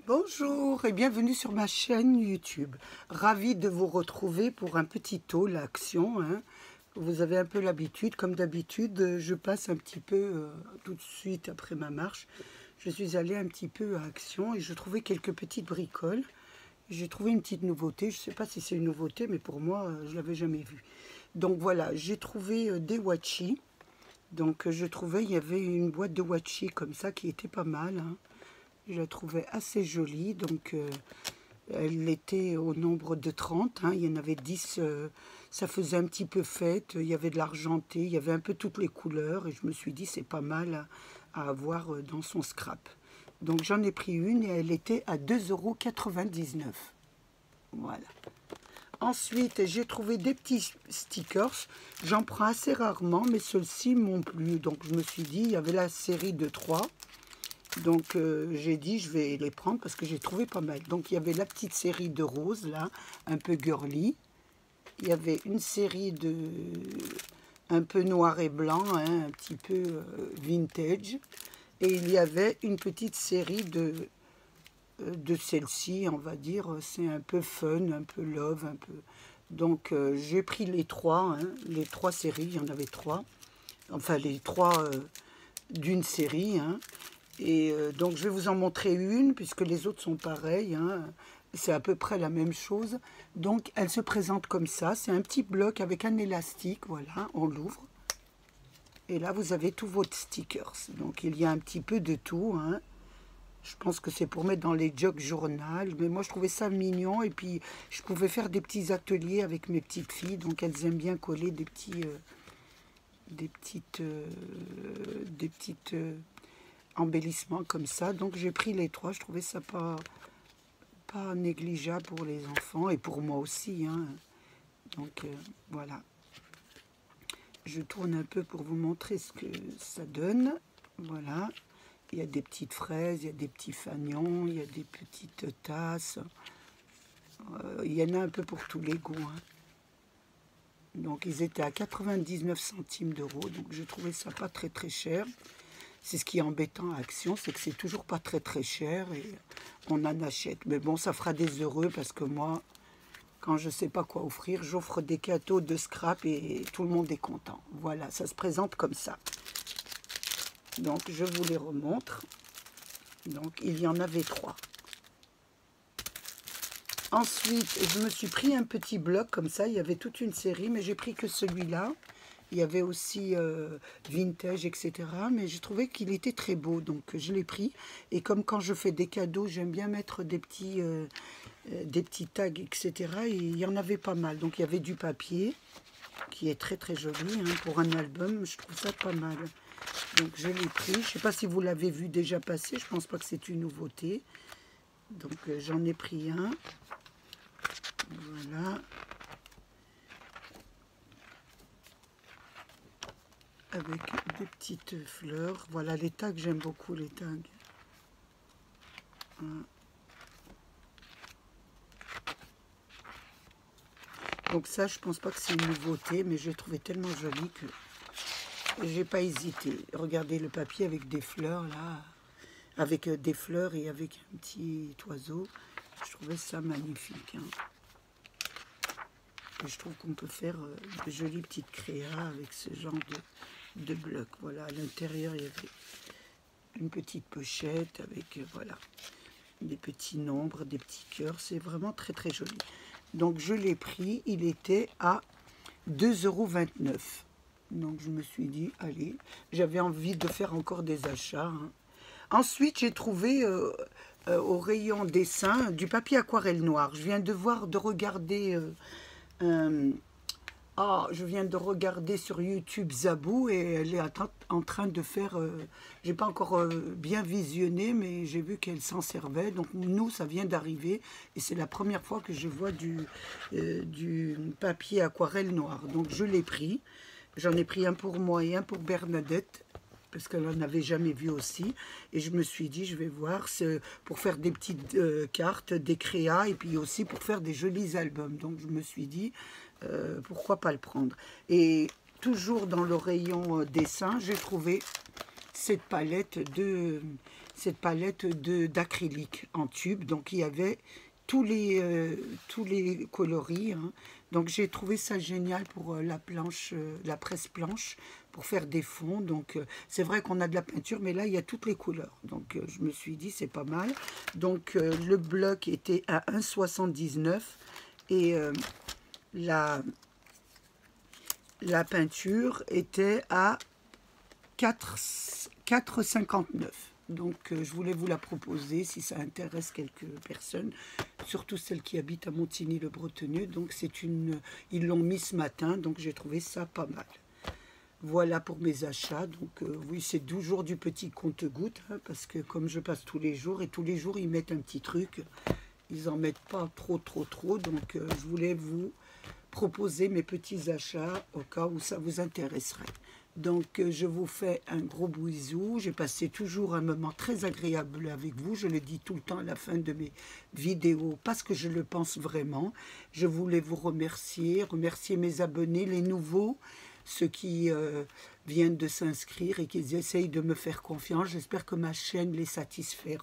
Bonjour et bienvenue sur ma chaîne YouTube. Ravie de vous retrouver pour un petit haul à Action. Vous avez un peu l'habitude, comme d'habitude, je passe un petit peu tout de suite après ma marche. Je suis allée un petit peu à Action et je trouvais quelques petites bricoles. J'ai trouvé une petite nouveauté, je ne sais pas si c'est une nouveauté, mais pour moi, je ne l'avais jamais vue. Donc voilà, j'ai trouvé des Wachi. Donc je trouvais, il y avait une boîte de Wachi comme ça qui était pas mal. Je la trouvais assez jolie, donc elle était au nombre de 30, il y en avait 10, ça faisait un petit peu fête, il y avait de l'argenté, il y avait un peu toutes les couleurs, et je me suis dit c'est pas mal à avoir dans son scrap. Donc j'en ai pris une et elle était à 2,99 €. Voilà. Ensuite, j'ai trouvé des petits stickers. J'en prends assez rarement, mais ceux-ci m'ont plu. Donc je me suis dit, il y avait la série de 3. Donc j'ai dit je vais les prendre parce que j'ai trouvé pas mal. Donc il y avait la petite série de roses là, un peu girly. Il y avait une série de un peu noir et blanc, un petit peu vintage. Et il y avait une petite série de celle-ci, on va dire, c'est un peu fun, un peu love, un peu. Donc j'ai pris les trois séries, il y en avait 3. Enfin les 3 d'une série, Et donc je vais vous en montrer une, puisque les autres sont pareilles, c'est à peu près la même chose. Donc elle se présente comme ça, c'est un petit bloc avec un élastique, voilà, on l'ouvre. Et là vous avez tous vos stickers, donc il y a un petit peu de tout. Je pense que c'est pour mettre dans les jogs journal, mais moi je trouvais ça mignon, et puis je pouvais faire des petits ateliers avec mes petites filles, donc elles aiment bien coller des petites embellissements comme ça. Donc j'ai pris les 3, je trouvais ça pas négligeable pour les enfants et pour moi aussi, donc voilà, je tourne un peu pour vous montrer ce que ça donne. Voilà, il y a des petites fraises, il y a des petits fanions, il y a des petites tasses, il y en a un peu pour tous les goûts, Donc ils étaient à 99 centimes d'euros, donc je trouvais ça pas très très cher. C'est ce qui est embêtant à Action, c'est que c'est toujours pas très très cher et on en achète. Mais bon, ça fera des heureux parce que moi, quand je sais pas quoi offrir, j'offre des cadeaux de scrap et tout le monde est content. Voilà, ça se présente comme ça. Donc je vous les remontre. Donc il y en avait 3. Ensuite, je me suis pris un petit bloc comme ça. Il y avait toute une série, mais j'ai pris que celui-là. Il y avait aussi vintage, etc. Mais j'ai trouvé qu'il était très beau, donc je l'ai pris. Et comme quand je fais des cadeaux, j'aime bien mettre des petits tags, etc. Et il y en avait pas mal. Donc il y avait du papier, qui est très très joli. Pour un album, je trouve ça pas mal. Donc je l'ai pris. Je ne sais pas si vous l'avez vu déjà passer. Je ne pense pas que c'est une nouveauté. Donc j'en ai pris un. Voilà. Avec des petites fleurs. Voilà, les tags, j'aime beaucoup les tags. Donc ça, je pense pas que c'est une nouveauté, mais je l'ai trouvé tellement joli que j'ai pas hésité. Regardez le papier avec des fleurs, là. Avec des fleurs et avec un petit oiseau. Je trouvais ça magnifique. Et je trouve qu'on peut faire de jolies petites créas avec ce genre de blocs. Voilà, à l'intérieur, il y avait une petite pochette avec, voilà, des petits nombres, des petits cœurs. C'est vraiment très, très joli. Donc, je l'ai pris. Il était à 2,29 €. Donc, je me suis dit, allez, j'avais envie de faire encore des achats. Ensuite, j'ai trouvé au rayon dessin du papier aquarelle noir. Je viens de regarder... je viens de regarder sur YouTube Zabou et elle est en train de faire... j'ai pas encore bien visionné, mais j'ai vu qu'elle s'en servait. Donc nous, ça vient d'arriver et c'est la première fois que je vois du papier aquarelle noir. Donc je l'ai pris. J'en ai pris un pour moi et un pour Bernadette, parce qu'elle n'en avait jamais vu aussi. Et je me suis dit, je vais voir, pour faire des petites cartes, des créas, et puis aussi pour faire des jolis albums. Donc je me suis dit, pourquoi pas le prendre. Et toujours dans le rayon dessin, j'ai trouvé cette palette d'acrylique en tube. Donc il y avait tous les coloris, hein. Donc j'ai trouvé ça génial pour la planche, la presse planche, pour faire des fonds. Donc c'est vrai qu'on a de la peinture, mais là il y a toutes les couleurs. Donc je me suis dit c'est pas mal. Donc le bloc était à 1,79 et la peinture était à 4,59. Donc je voulais vous la proposer si ça intéresse quelques personnes, surtout celles qui habitent à Montigny-le-Bretonneux. Donc ils l'ont mis ce matin, donc j'ai trouvé ça pas mal. Voilà pour mes achats. Donc oui, c'est toujours du petit compte-gouttes, hein, parce que comme je passe tous les jours, et tous les jours ils mettent un petit truc, ils en mettent pas trop. Donc je voulais vous proposer mes petits achats au cas où ça vous intéresserait. Donc je vous fais un gros bisou. J'ai passé toujours un moment très agréable avec vous. Je le dis tout le temps à la fin de mes vidéos parce que je le pense vraiment. Je voulais vous remercier mes abonnés, les nouveaux, ceux qui viennent de s'inscrire et qui essayent de me faire confiance. J'espère que ma chaîne les satisfait.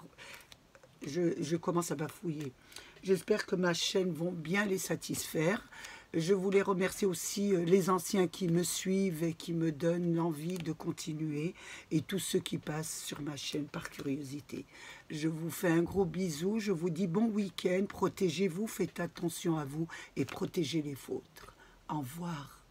Je commence à bafouiller. J'espère que ma chaîne va bien les satisfaire. Je voulais remercier aussi les anciens qui me suivent et qui me donnent l'envie de continuer, et tous ceux qui passent sur ma chaîne par curiosité. Je vous fais un gros bisou, je vous dis bon week-end, protégez-vous, faites attention à vous et protégez les vôtres. Au revoir.